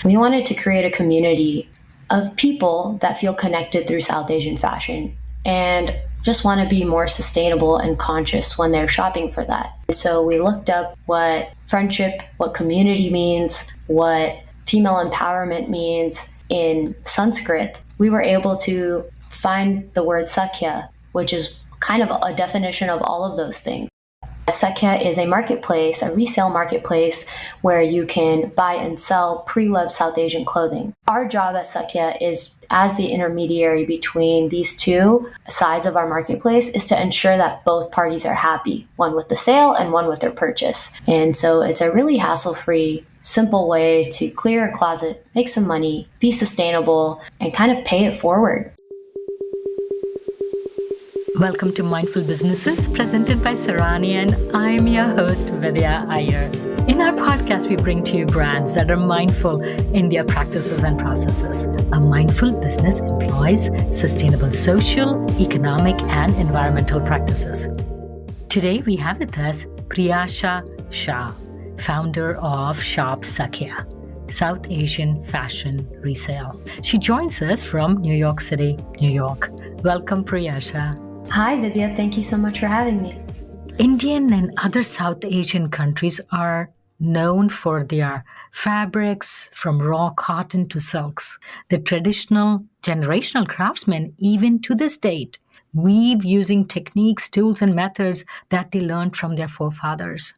We wanted to create a community of people that feel connected through South Asian fashion and just want to be more sustainable and conscious when they're shopping for that. So we looked up what friendship, what community means, what female empowerment means in Sanskrit. We were able to find the word Sakhya, which is kind of a definition of all of those things. Sakhya is a marketplace, a resale marketplace, where you can buy and sell pre-loved South Asian clothing. Our job at Sakhya is, as the intermediary between these two sides of our marketplace, is to ensure that both parties are happy, one with the sale and one with their purchase. And so it's a really hassle-free, simple way to clear a closet, make some money, be sustainable, and kind of pay it forward. Welcome to Mindful Businesses, presented by Sarani, and I'm your host, Vidya Iyer. In our podcast, we bring to you brands that are mindful in their practices and processes. A mindful business employs sustainable social, economic, and environmental practices. Today, we have with us Priyasha Shah, founder of Shop Sakhya, South Asian fashion resale. She joins us from New York City, New York. Welcome, Priyasha. Hi, Vidya. Thank you so much for having me. Indian and other South Asian countries are known for their fabrics, from raw cotton to silks. The traditional generational craftsmen, even to this date, weave using techniques, tools, and methods that they learned from their forefathers.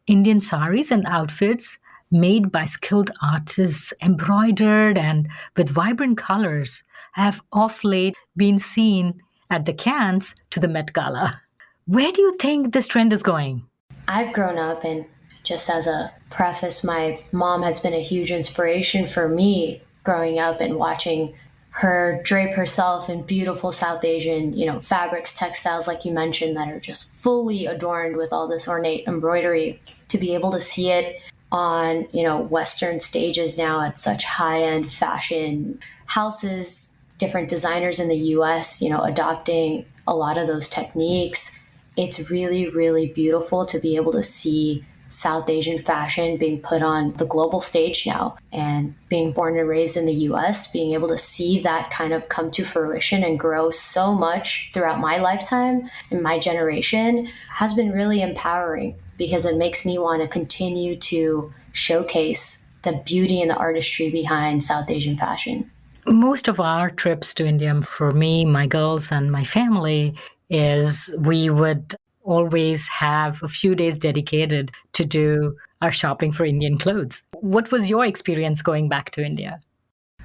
Indian saris and outfits made by skilled artists, embroidered and with vibrant colors, have of late been seen at the Cannes to the Met Gala. Where do you think this trend is going? I've grown up, and just as a preface, my mom has been a huge inspiration for me growing up and watching her drape herself in beautiful South Asian, fabrics, textiles, like you mentioned, that are just fully adorned with all this ornate embroidery. To be able to see it on, Western stages now at such high-end fashion houses, different designers in the US, adopting a lot of those techniques. It's really, really beautiful to be able to see South Asian fashion being put on the global stage now. And being born and raised in the US, being able to see that kind of come to fruition and grow so much throughout my lifetime and my generation has been really empowering, because it makes me want to continue to showcase the beauty and the artistry behind South Asian fashion. Most of our trips to India, for me, my girls, and my family, is we would always have a few days dedicated to do our shopping for Indian clothes. What was your experience going back to India?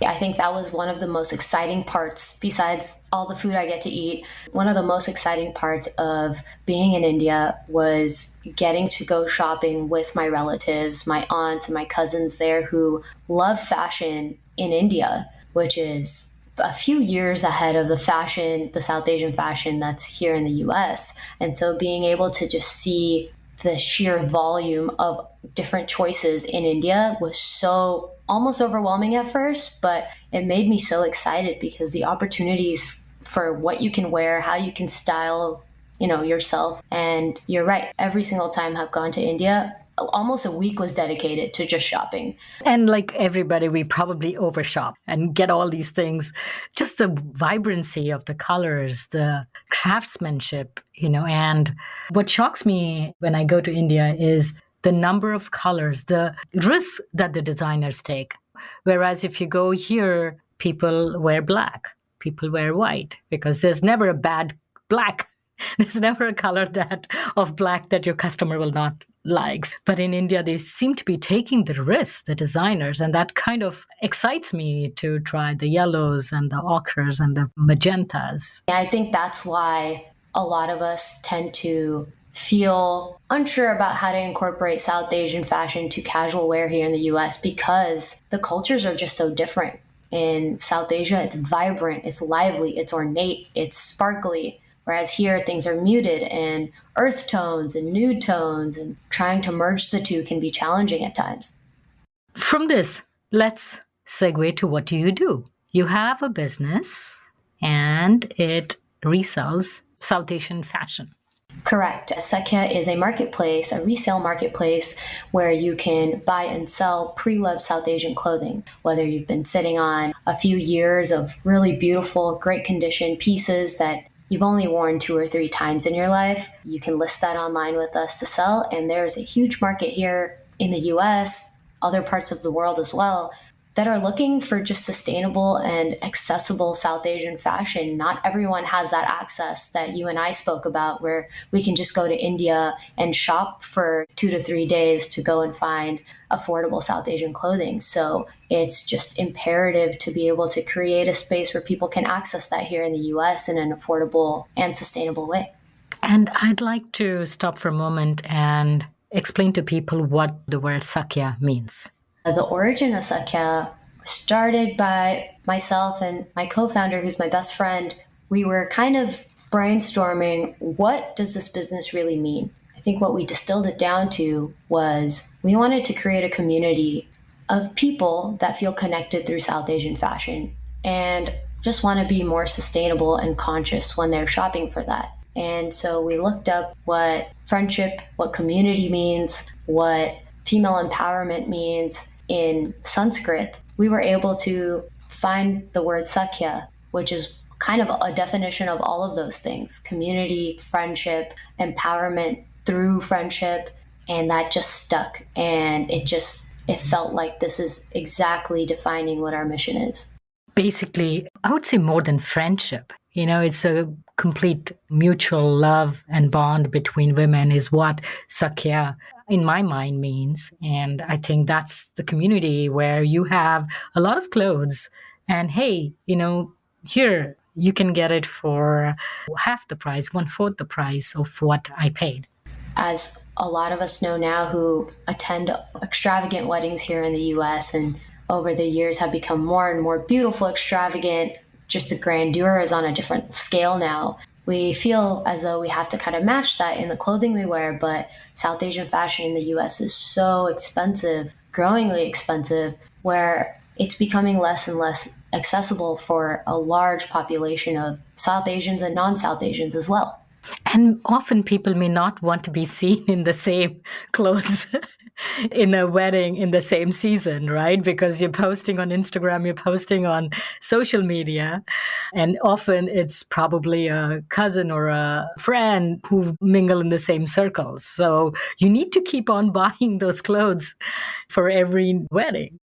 I think that was one of the most exciting parts, besides all the food I get to eat. One of the most exciting parts of being in India was getting to go shopping with my relatives, my aunts and my cousins there, who love fashion in India, which is a few years ahead of the South Asian fashion that's here in the US. And so being able to just see the sheer volume of different choices in India was so almost overwhelming at first, but it made me so excited, because the opportunities for what you can wear, how you can style, yourself. And you're right, every single time I've gone to India, almost a week was dedicated to just shopping. And like everybody, we probably overshop and get all these things. Just the vibrancy of the colors, the craftsmanship, and what shocks me when I go to India is the number of colors, the risks that the designers take. Whereas if you go here, people wear black, people wear white, because there's never a bad black. There's never a color of black that your customer will not like. But in India, they seem to be taking the risks, the designers, and that kind of excites me to try the yellows and the ochres and the magentas. I think that's why a lot of us tend to feel unsure about how to incorporate South Asian fashion to casual wear here in the US, because the cultures are just so different. In South Asia, it's vibrant, it's lively, it's ornate, it's sparkly. Whereas here, things are muted and earth tones and nude tones, and trying to merge the two can be challenging at times. From this, let's segue to what do you do? You have a business and it resells South Asian fashion. Correct. Sakhya is a marketplace, a resale marketplace, where you can buy and sell pre-loved South Asian clothing. Whether you've been sitting on a few years of really beautiful, great condition pieces that you've only worn 2 or 3 times in your life, you can list that online with us to sell. And there's a huge market here in the US, other parts of the world as well, that are looking for just sustainable and accessible South Asian fashion. Not everyone has that access that you and I spoke about, where we can just go to India and shop for 2 to 3 days to go and find affordable South Asian clothing. So it's just imperative to be able to create a space where people can access that here in the US in an affordable and sustainable way. And I'd like to stop for a moment and explain to people what the word Sakhya means. The origin of Sakhya started by myself and my co-founder, who's my best friend. We were kind of brainstorming, what does this business really mean? I think what we distilled it down to was we wanted to create a community of people that feel connected through South Asian fashion and just want to be more sustainable and conscious when they're shopping for that. And so we looked up what friendship, what community means, what female empowerment means in Sanskrit. We were able to find the word Sakhya, which is kind of a definition of all of those things: community, friendship, empowerment through friendship. And that just stuck. And it felt like this is exactly defining what our mission is. Basically, I would say more than friendship. It's a complete mutual love and bond between women is what Sakhya, in my mind, means. And I think that's the community where you have a lot of clothes and, hey, here you can get it for half the price, one-fourth the price of what I paid. As a lot of us know now who attend extravagant weddings here in the US and over the years have become more and more beautiful, extravagant, just the grandeur is on a different scale now. We feel as though we have to kind of match that in the clothing we wear, but South Asian fashion in the US is so expensive, growingly expensive, where it's becoming less and less accessible for a large population of South Asians and non-South Asians as well. And often people may not want to be seen in the same clothes in a wedding in the same season, right? Because you're posting on Instagram, you're posting on social media, and often it's probably a cousin or a friend who mingle in the same circles. So you need to keep on buying those clothes for every wedding.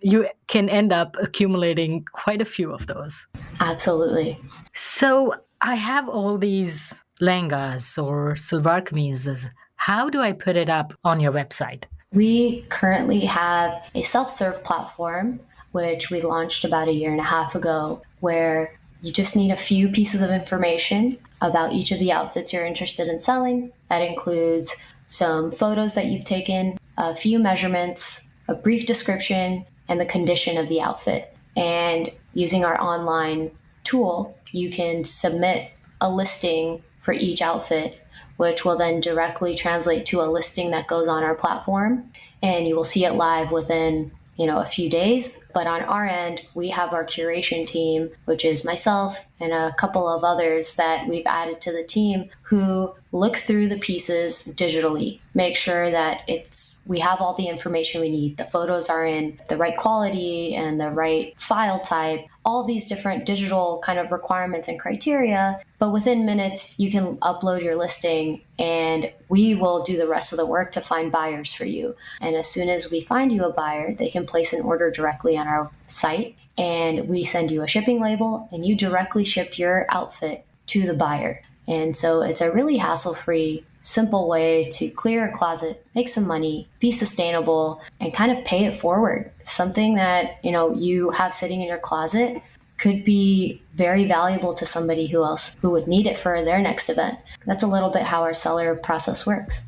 You can end up accumulating quite a few of those. Absolutely. So I have all these lenghas or salwar kameezes. How do I put it up on your website? We currently have a self-serve platform, which we launched about 1.5 years ago, where you just need a few pieces of information about each of the outfits you're interested in selling. That includes some photos that you've taken, a few measurements, a brief description, and the condition of the outfit. And using our online tool, you can submit a listing for each outfit, which will then directly translate to a listing that goes on our platform. And you will see it live within a few days. But on our end, we have our curation team, which is myself and a couple of others that we've added to the team, who look through the pieces digitally, make sure that we have all the information we need. The photos are in the right quality and the right file type, all these different digital kind of requirements and criteria. But within minutes, you can upload your listing and we will do the rest of the work to find buyers for you. And as soon as we find you a buyer, they can place an order directly on our site, and we send you a shipping label and you directly ship your outfit to the buyer. And so it's a really hassle-free, simple way to clear a closet, make some money, be sustainable, and kind of pay it forward. Something that, you have sitting in your closet could be very valuable to somebody who would need it for their next event. That's a little bit how our seller process works.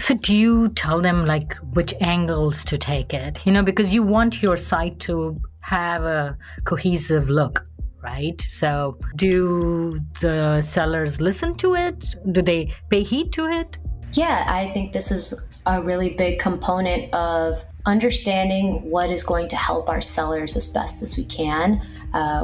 So do you tell them which angles to take it? Because you want your site to have a cohesive look, right? So do the sellers listen to it? Do they pay heed to it? Yeah, I think this is a really big component of understanding what is going to help our sellers as best as we can.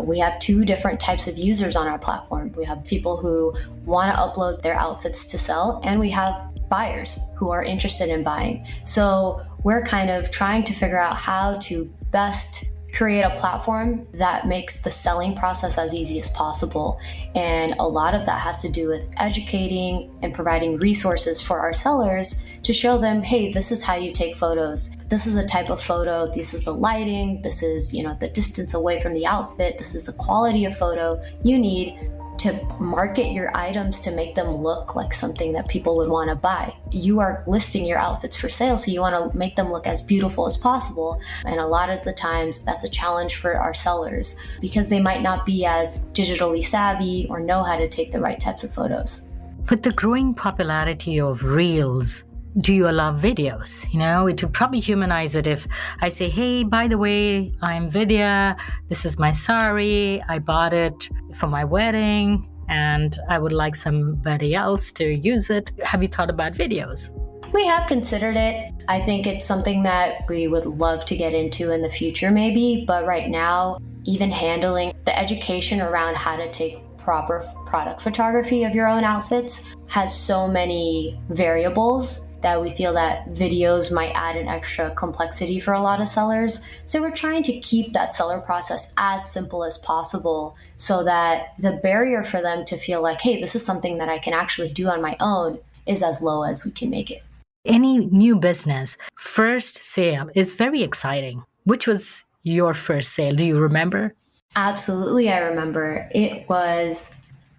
We have two different types of users on our platform. We have people who want to upload their outfits to sell, and we have buyers who are interested in buying. So we're kind of trying to figure out how to best create a platform that makes the selling process as easy as possible. And a lot of that has to do with educating and providing resources for our sellers to show them, hey, this is how you take photos. This is the type of photo. This is the lighting. This is, the distance away from the outfit. This is the quality of photo you need to market your items to make them look like something that people would want to buy. You are listing your outfits for sale, so you want to make them look as beautiful as possible. And a lot of the times that's a challenge for our sellers because they might not be as digitally savvy or know how to take the right types of photos. With the growing popularity of Reels, do you allow videos? It would probably humanize it if I say, hey, by the way, I'm Vidya. This is my sari. I bought it for my wedding and I would like somebody else to use it. Have you thought about videos? We have considered it. I think it's something that we would love to get into in the future maybe, but right now, even handling the education around how to take proper product photography of your own outfits has so many variables that we feel that videos might add an extra complexity for a lot of sellers. So we're trying to keep that seller process as simple as possible so that the barrier for them to feel like, hey, this is something that I can actually do on my own is as low as we can make it. Any new business, first sale is very exciting. Which was your first sale? Do you remember? Absolutely, I remember. It was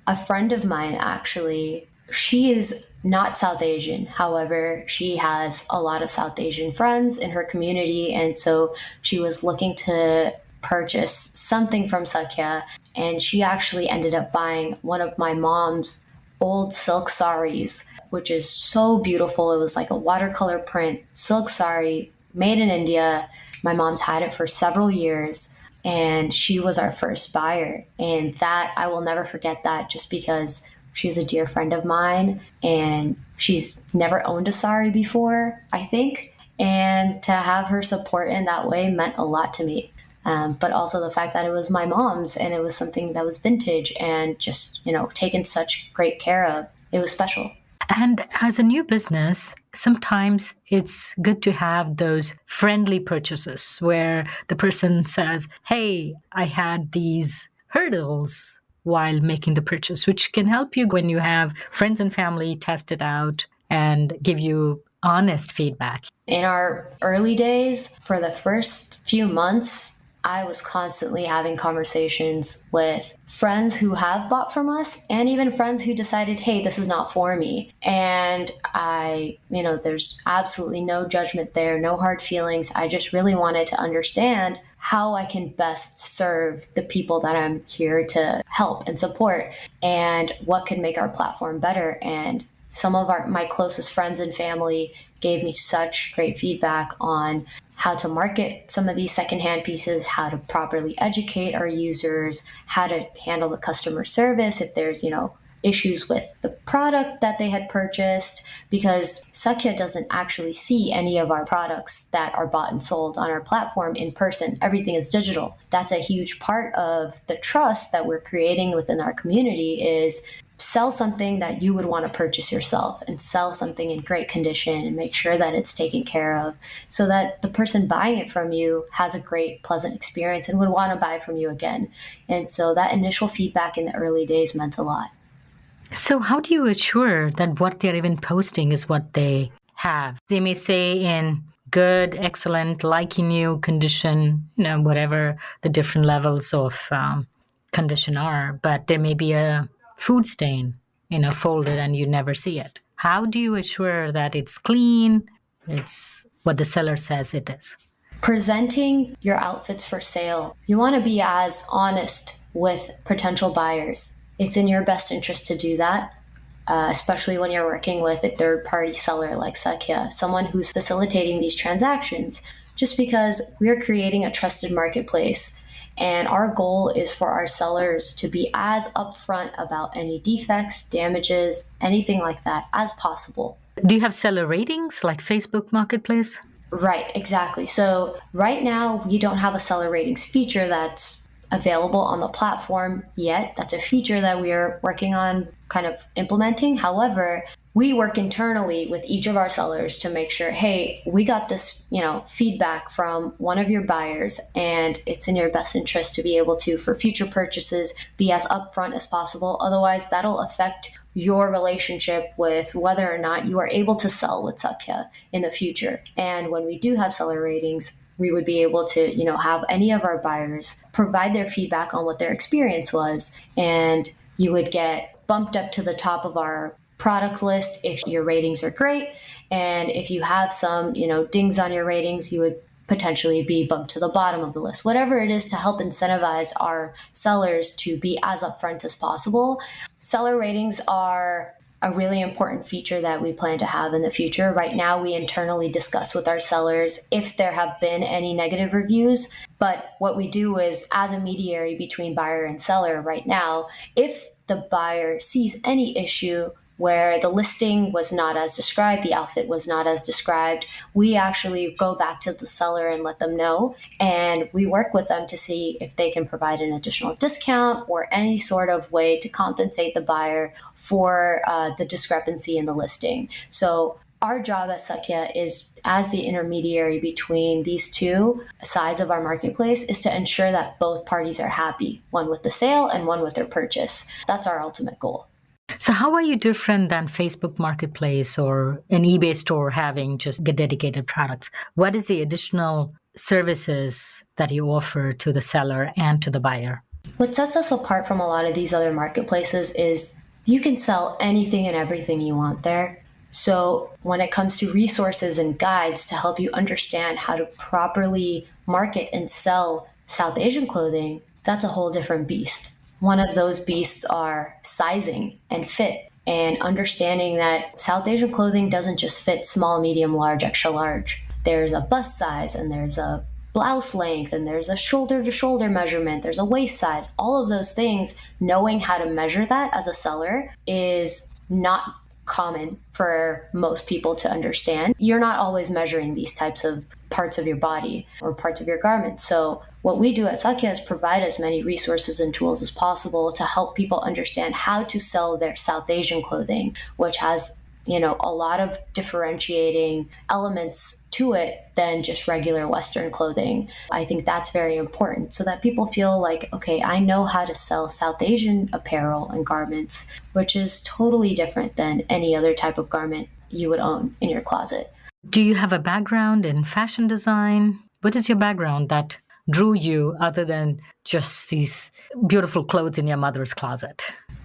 a friend of mine, actually. She is not South Asian. However, she has a lot of South Asian friends in her community. And so she was looking to purchase something from Sakhya. And she actually ended up buying one of my mom's old silk saris, which is so beautiful. It was like a watercolor print silk sari made in India. My mom's had it for several years. And she was our first buyer. And that, I will never forget that just because she's a dear friend of mine and she's never owned a sari before, I think. And to have her support in that way meant a lot to me. But also the fact that it was my mom's and it was something that was vintage and just, taken such great care of. It was special. And as a new business, sometimes it's good to have those friendly purchases where the person says, hey, I had these hurdles while making the purchase, which can help you when you have friends and family test it out and give you honest feedback. In our early days, for the first few months, I was constantly having conversations with friends who have bought from us and even friends who decided, hey, this is not for me. And there's absolutely no judgment there, no hard feelings. I just really wanted to understand how I can best serve the people that I'm here to help and support and what can make our platform better. And some of my closest friends and family gave me such great feedback on how to market some of these secondhand pieces, how to properly educate our users, how to handle the customer service if there's, issues with the product that they had purchased, because Sakhya doesn't actually see any of our products that are bought and sold on our platform in person. Everything is digital. That's a huge part of the trust that we're creating within our community is sell something that you would want to purchase yourself and sell something in great condition and make sure that it's taken care of so that the person buying it from you has a great, pleasant experience and would want to buy from you again. And so that initial feedback in the early days meant a lot. So how do you assure that what they're even posting is what they have? They may say in good, excellent, liking new condition, whatever the different levels of condition are, but there may be a food stain, folded and you never see it. How do you assure that it's clean, it's what the seller says it is? Presenting your outfits for sale, you want to be as honest with potential buyers. It's in your best interest to do that, especially when you're working with a third-party seller like Sakhya, someone who's facilitating these transactions, just because we're creating a trusted marketplace. And our goal is for our sellers to be as upfront about any defects, damages, anything like that as possible. Do you have seller ratings like Facebook Marketplace? Right, exactly. So right now, we don't have a seller ratings feature that's available on the platform yet. That's a feature that we are working on kind of implementing. However, we work internally with each of our sellers to make sure, hey, we got this, feedback from one of your buyers, and it's in your best interest to be able to, for future purchases, be as upfront as possible. Otherwise, that'll affect your relationship with whether or not you are able to sell with Sakhya in the future. And when we do have seller ratings, we would be able to, have any of our buyers provide their feedback on what their experience was. And you would get bumped up to the top of our product list if your ratings are great. And if you have some, dings on your ratings, you would potentially be bumped to the bottom of the list. Whatever it is to help incentivize our sellers to be as upfront as possible. Seller ratings are a really important feature that we plan to have in the future. Right now, we internally discuss with our sellers if there have been any negative reviews. But what we do is, as a mediary between buyer and seller right now, if the buyer sees any issue where the listing was not as described, the outfit was not as described, we actually go back to the seller and let them know. And we work with them to see if they can provide an additional discount or any sort of way to compensate the buyer for the discrepancy in the listing. So our job at Sakhya is, as the intermediary between these two sides of our marketplace, is to ensure that both parties are happy, one with the sale and one with their purchase. That's our ultimate goal. So how are you different than Facebook Marketplace or an eBay store having just dedicated products? What is the additional services that you offer to the seller and to the buyer? What sets us apart from a lot of these other marketplaces is you can sell anything and everything you want there. So when it comes to resources and guides to help you understand how to properly market and sell South Asian clothing, that's a whole different beast. One of those beasts are sizing and fit, and understanding that South Asian clothing doesn't just fit small, medium, large, extra large. There's a bust size, and there's a blouse length, and there's a shoulder to shoulder measurement, there's a waist size. All of those things, knowing how to measure that as a seller is not common for most people to understand. You're not always measuring these types of parts of your body or parts of your garment. So what we do at Sakhya is provide as many resources and tools as possible to help people understand how to sell their South Asian clothing, which has, a lot of differentiating elements to it than just regular Western clothing. I think that's very important so that people feel like, okay, I know how to sell South Asian apparel and garments, which is totally different than any other type of garment you would own in your closet. Do you have a background in fashion design? What is your background that drew you other than just these beautiful clothes in your mother's closet?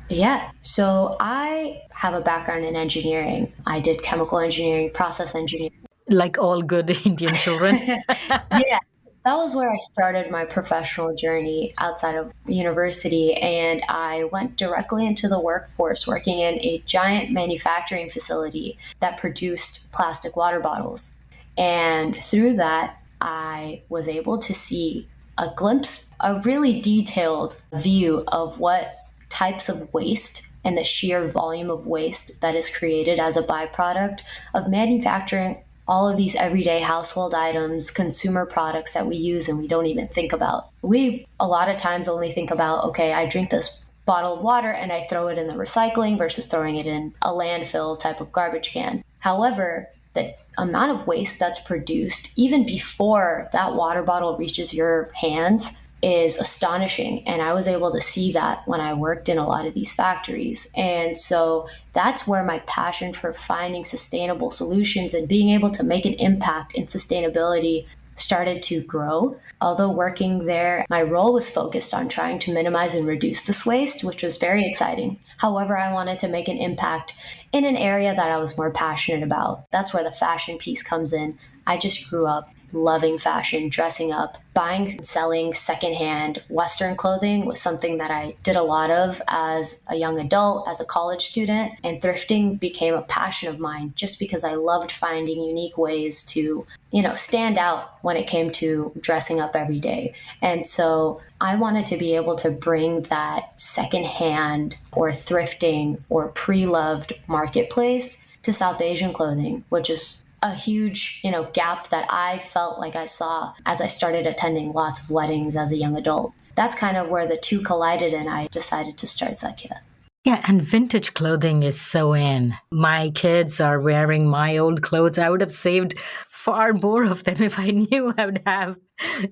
Yeah. So I have a background in engineering. I did chemical engineering, process engineering. Like all good Indian children? Yeah. That was where I started my professional journey outside of university. And I went directly into the workforce working in a giant manufacturing facility that produced plastic water bottles. And through that, I was able to see a glimpse, a really detailed view of what types of waste and the sheer volume of waste that is created as a byproduct of manufacturing all of these everyday household items, consumer products that we use and we don't even think about. We a lot of times only think about, okay, I drink this bottle of water and I throw it in the recycling versus throwing it in a landfill type of garbage can. However, the amount of waste that's produced even before that water bottle reaches your hands is astonishing. And I was able to see that when I worked in a lot of these factories. And so that's where my passion for finding sustainable solutions and being able to make an impact in sustainability started to grow. Although working there, my role was focused on trying to minimize and reduce this waste, which was very exciting. However, I wanted to make an impact in an area that I was more passionate about. That's where the fashion piece comes in. I just grew up loving fashion, dressing up, buying and selling secondhand Western clothing was something that I did a lot of as a young adult, as a college student, and thrifting became a passion of mine just because I loved finding unique ways to, stand out when it came to dressing up every day. And so I wanted to be able to bring that secondhand or thrifting or pre-loved marketplace to South Asian clothing, which is a huge, gap that I felt like I saw as I started attending lots of weddings as a young adult. That's kind of where the two collided, and I decided to start Sakhya. Yeah, and vintage clothing is so in. My kids are wearing my old clothes. I would have saved far more of them if I knew I would have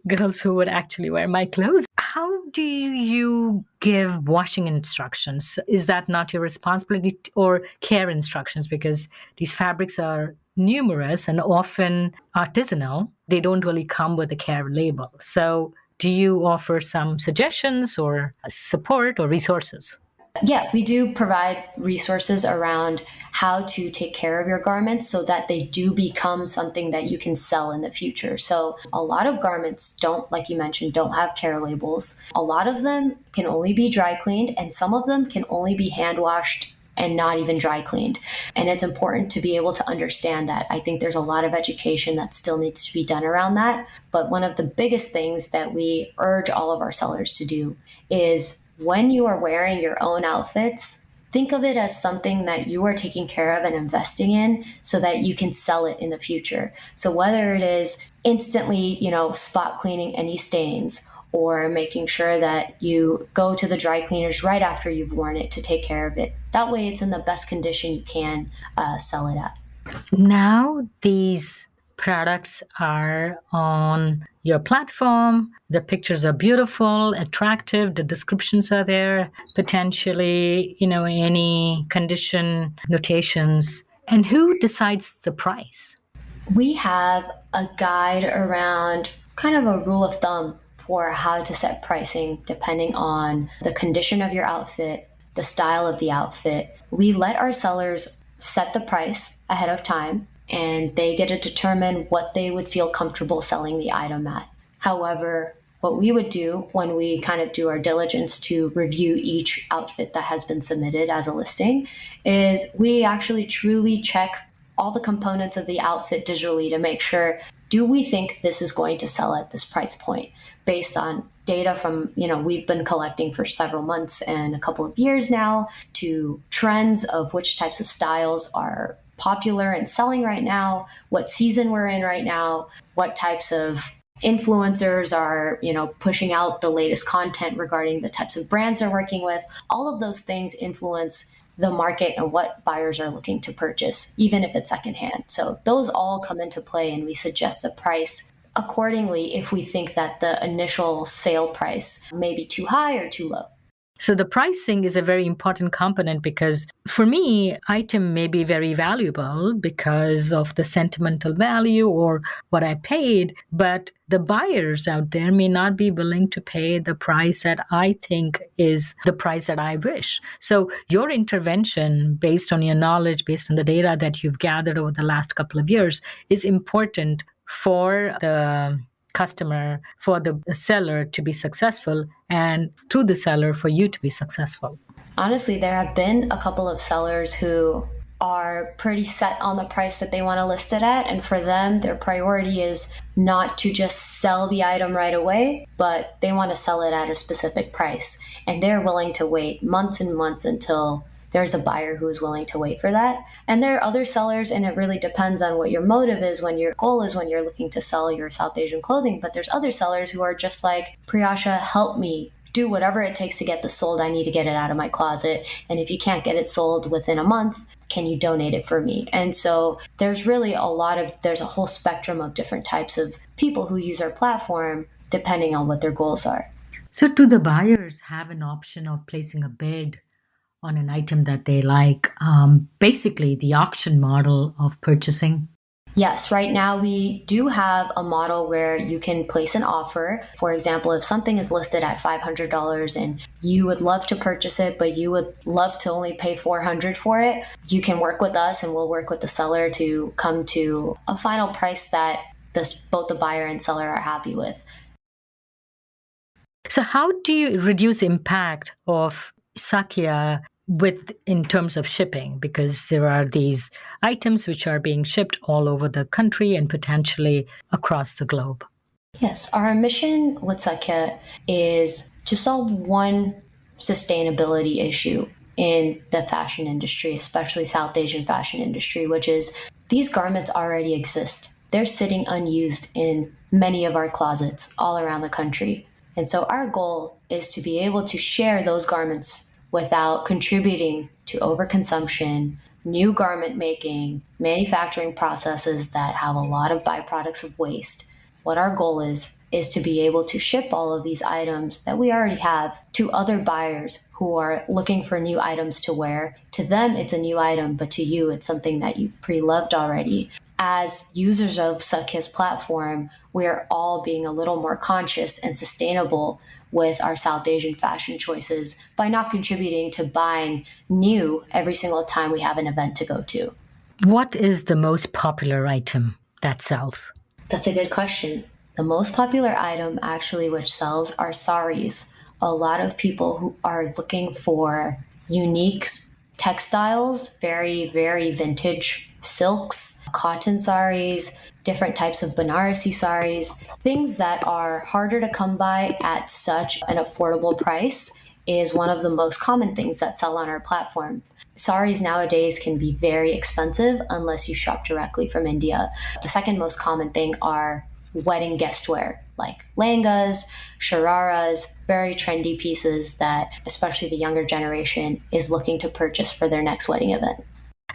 girls who would actually wear my clothes. How do you give washing instructions? Is that not your responsibility, or care instructions? Because these fabrics are numerous and often artisanal. They don't really come with a care label. So, do you offer some suggestions or support or resources? Yeah, we do provide resources around how to take care of your garments so that they do become something that you can sell in the future. So, a lot of garments don't, like you mentioned, don't have care labels. A lot of them can only be dry cleaned, and some of them can only be hand washed and not even dry cleaned. And it's important to be able to understand that. I think there's a lot of education that still needs to be done around that. But one of the biggest things that we urge all of our sellers to do is when you are wearing your own outfits, think of it as something that you are taking care of and investing in so that you can sell it in the future. So whether it is instantly, spot cleaning any stains, or making sure that you go to the dry cleaners right after you've worn it to take care of it. That way it's in the best condition you can sell it at. Now, these products are on your platform. The pictures are beautiful, attractive. The descriptions are there, potentially, any condition notations. And who decides the price? We have a guide around kind of a rule of thumb for how to set pricing depending on the condition of your outfit, the style of the outfit. We let our sellers set the price ahead of time, and they get to determine what they would feel comfortable selling the item at. However, what we would do when we kind of do our diligence to review each outfit that has been submitted as a listing is we actually truly check all the components of the outfit digitally to make sure, do we think this is going to sell at this price point based on data from, we've been collecting for several months and a couple of years now, to trends of which types of styles are popular and selling right now, what season we're in right now, what types of influencers are, pushing out the latest content regarding the types of brands they're working with. All of those things influence the market and what buyers are looking to purchase, even if it's secondhand. So those all come into play, and we suggest a price accordingly if we think that the initial sale price may be too high or too low. So the pricing is a very important component, because for me, item may be very valuable because of the sentimental value or what I paid, but the buyers out there may not be willing to pay the price that I think is the price that I wish. So your intervention, based on your knowledge, based on the data that you've gathered over the last couple of years, is important for the customer, for the seller to be successful, and through the seller for you to be successful. Honestly, there have been a couple of sellers who are pretty set on the price that they want to list it at. And for them, their priority is not to just sell the item right away, but they want to sell it at a specific price. And they're willing to wait months and months until there's a buyer who is willing to wait for that. And there are other sellers, and it really depends on what your motive is, when your goal is, when you're looking to sell your South Asian clothing. But there's other sellers who are just like, Priyasha, help me do whatever it takes to get this sold. I need to get it out of my closet. And if you can't get it sold within a month, can you donate it for me? And so there's really there's a whole spectrum of different types of people who use our platform depending on what their goals are. So do the buyers have an option of placing a bid on an item that they like, basically the auction model of purchasing? Yes, right now we do have a model where you can place an offer. For example, if something is listed at $500 and you would love to purchase it, but you would love to only pay $400 for it, you can work with us and we'll work with the seller to come to a final price that both the buyer and seller are happy with. So how do you reduce impact of Sakhya in terms of shipping? Because there are these items which are being shipped all over the country and potentially across the globe. Yes, our mission with Sakhya is to solve one sustainability issue in the fashion industry, especially South Asian fashion industry, which is these garments already exist. They're sitting unused in many of our closets all around the country. And so our goal is to be able to share those garments without contributing to overconsumption, new garment making, manufacturing processes that have a lot of byproducts of waste. What our goal is to be able to ship all of these items that we already have to other buyers who are looking for new items to wear. To them, it's a new item, but to you, it's something that you've pre-loved already. As users of Sakhya's platform, we're all being a little more conscious and sustainable with our South Asian fashion choices by not contributing to buying new every single time we have an event to go to. What is the most popular item that sells? That's a good question. The most popular item actually which sells are saris. A lot of people who are looking for unique textiles, very, very vintage silks, cotton saris, different types of Banarasi saris, things that are harder to come by at such an affordable price is one of the most common things that sell on our platform. Saris nowadays can be very expensive unless you shop directly from India. The second most common thing are wedding guest wear, like lenghas, shararas, very trendy pieces that especially the younger generation is looking to purchase for their next wedding event.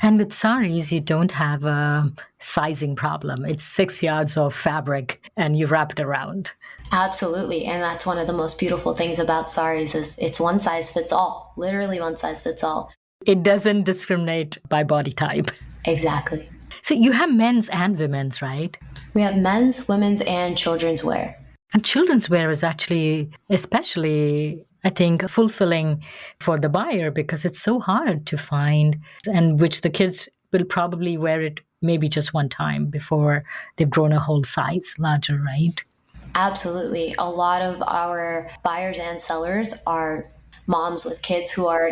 And with saris, you don't have a sizing problem. It's 6 yards of fabric and you wrap it around. Absolutely. And that's one of the most beautiful things about saris is it's one size fits all, literally one size fits all. It doesn't discriminate by body type. Exactly. So you have men's and women's, right? We have men's, women's, and children's wear. And children's wear is actually especially, I think, fulfilling for the buyer because it's so hard to find, and which the kids will probably wear it maybe just one time before they've grown a whole size larger, right? Absolutely. A lot of our buyers and sellers are moms with kids who are,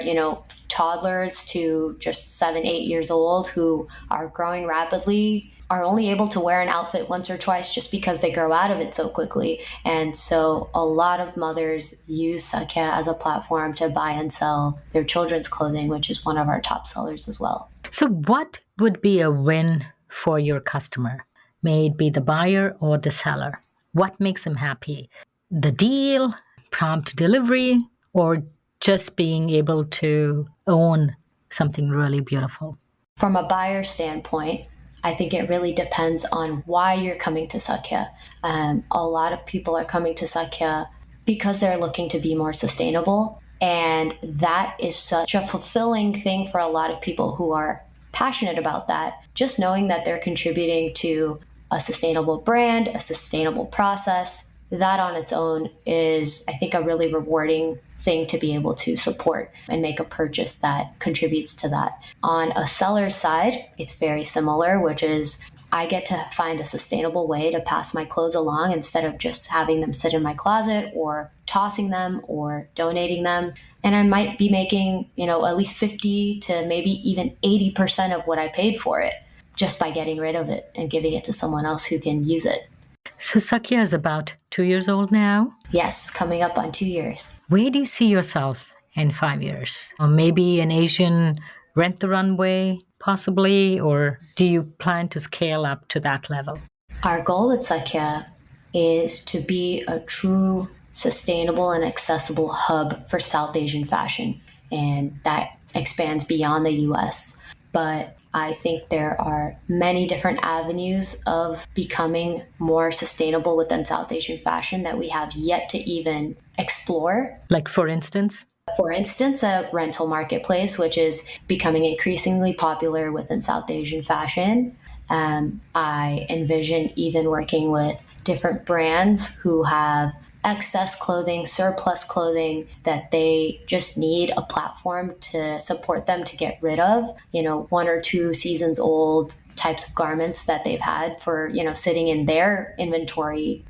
toddlers to just 7, 8 years old who are growing rapidly, are only able to wear an outfit once or twice just because they grow out of it so quickly. And so a lot of mothers use Sakhya as a platform to buy and sell their children's clothing, which is one of our top sellers as well. So what would be a win for your customer? May it be the buyer or the seller? What makes them happy? The deal, prompt delivery, or just being able to own something really beautiful? From a buyer standpoint, I think it really depends on why you're coming to Sakhya. A lot of people are coming to Sakhya because they're looking to be more sustainable. And that is such a fulfilling thing for a lot of people who are passionate about that. Just knowing that they're contributing to a sustainable brand, a sustainable process, that on its own is, I think, a really rewarding thing to be able to support and make a purchase that contributes to that. On a seller's side, it's very similar, which is I get to find a sustainable way to pass my clothes along instead of just having them sit in my closet or tossing them or donating them. And I might be making, at least 50 to maybe even 80% of what I paid for it just by getting rid of it and giving it to someone else who can use it. So Sakhya is about 2 years old now? Yes, coming up on 2 years. Where do you see yourself in 5 years? Or maybe an Asian rent the runway, possibly? Or do you plan to scale up to that level? Our goal at Sakhya is to be a true, sustainable, and accessible hub for South Asian fashion. And that expands beyond the US. But I think there are many different avenues of becoming more sustainable within South Asian fashion that we have yet to even explore. Like, for instance? For instance, a rental marketplace, which is becoming increasingly popular within South Asian fashion. I envision even working with different brands who have excess clothing, surplus clothing that they just need a platform to support them to get rid of, 1 or 2 seasons old types of garments that they've had for, sitting in their inventory,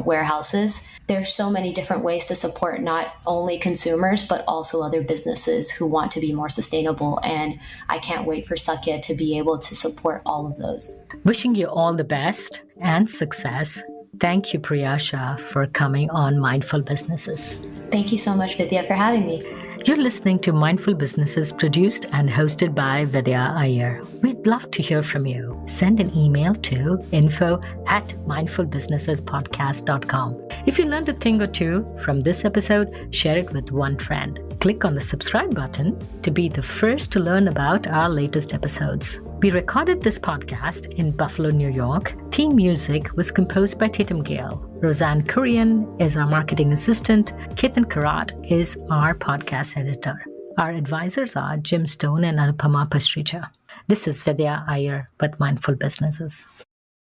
warehouses. There's so many different ways to support not only consumers, but also other businesses who want to be more sustainable. And I can't wait for Sakhya to be able to support all of those. Wishing you all the best and success. Thank you, Priyasha, for coming on Mindful Businesses. Thank you so much, Vidya, for having me. You're listening to Mindful Businesses, produced and hosted by Vidya Iyer. We'd love to hear from you. Send an email to info@mindfulbusinessespodcast.com. If you learned a thing or two from this episode, share it with one friend. Click on the subscribe button to be the first to learn about our latest episodes. We recorded this podcast in Buffalo, New York. Theme music was composed by Tatum Gale. Roseanne Kurian is our marketing assistant. Ketan Karat is our podcast editor. Our advisors are Jim Stone and Anupama Pastricha. This is Vidya Iyer, but Mindful Businesses.